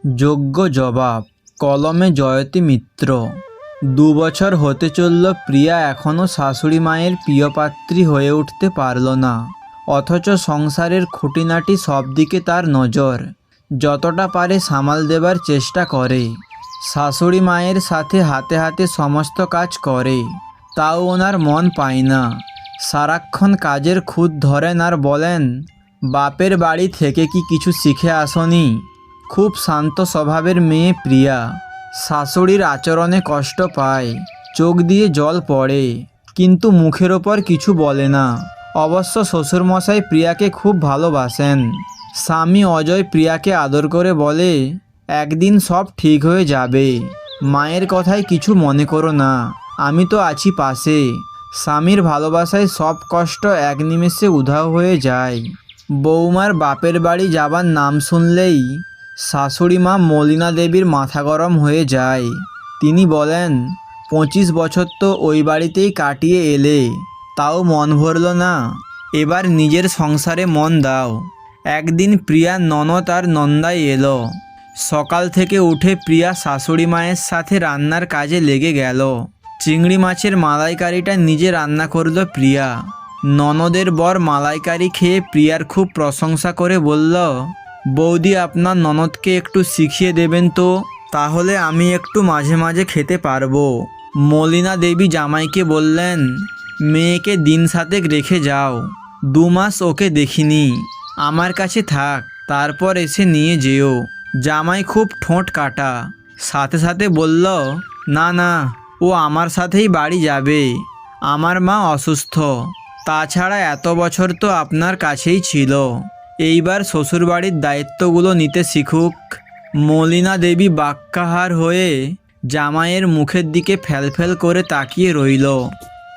যোগ্য জবাব। কলমে জয়তী মিত্র। 2 বছর হতে চলল, প্রিয়া এখনও শাশুড়ি মায়ের প্রিয়পাত্রী হয়ে উঠতে পারল না। অথচ সংসারের খুঁটিনাটি সব দিকে তার নজর। যতটা পারে সামাল দেবার চেষ্টা করে। শাশুড়ি মায়ের সাথে হাতে হাতে সমস্ত কাজ করে, তাও ওনার মন পায় না। সারাক্ষণ কাজের খুঁত ধরেন আর বলেন, বাপের বাড়ি থেকে কি কিছু শিখে আসনি? খুব শান্ত স্বভাবের মেয়ে প্রিয়া। শাশুড়ির আচরণে কষ্ট পায়, চোখ দিয়ে জল পড়ে, কিন্তু মুখের ওপর কিছু বলে না। অবশ্য শ্বশুরমশাই প্রিয়াকে খুব ভালোবাসেন। স্বামী অজয় প্রিয়াকে আদর করে বলে, একদিন সব ঠিক হয়ে যাবে। মায়ের কথায় কিছু মনে করো না, আমি তো আছি পাশে। স্বামীর ভালোবাসায় সব কষ্ট এক নিমেষে উধাও হয়ে যায়। বৌমার বাপের বাড়ি যাবার নাম শুনলেই শাশুড়ি মা মলিনা দেবীর মাথা গরম হয়ে যায়। তিনি বলেন, 25 বছর তো ওই বাড়িতেই কাটিয়ে এলে, তাও মন ভরল না। এবার নিজের সংসারে মন দাও। একদিন প্রিয়ার ননদ আর নন্দাই এলো। সকাল থেকে উঠে প্রিয়া শাশুড়ি মায়ের সাথে রান্নার কাজে লেগে গেল। চিংড়ি মাছের মালাইকারিটা নিজে রান্না করল প্রিয়া। ননদের বর মালাইকারি খেয়ে প্রিয়ার খুব প্রশংসা করে বলল, বৌদি আপনার ননদকে একটু শিখিয়ে দেবেন তো, তাহলে আমি একটু মাঝে মাঝে খেতে পারবো। মলিনা দেবী জামাইকে বললেন, মেয়েকে দিন 7 রেখে যাও, 2 মাস ওকে দেখিনি, আমার কাছে থাক, তারপর এসে নিয়ে যেও। জামাই খুব ঠোঁট কাটা, সাথে সাথে বলল, না না, ও আমার সাথেই বাড়ি যাবে, আমার মা অসুস্থ। তাছাড়া এত বছর তো আপনার কাছেই ছিল, এইবার শ্বশুরবাড়ির দায়িত্বগুলো নিতে শিখুক। মলিনা দেবী বাক্যাহার হয়ে জামাইয়ের মুখের দিকে ফ্যালফ্যাল করে তাকিয়ে রইল।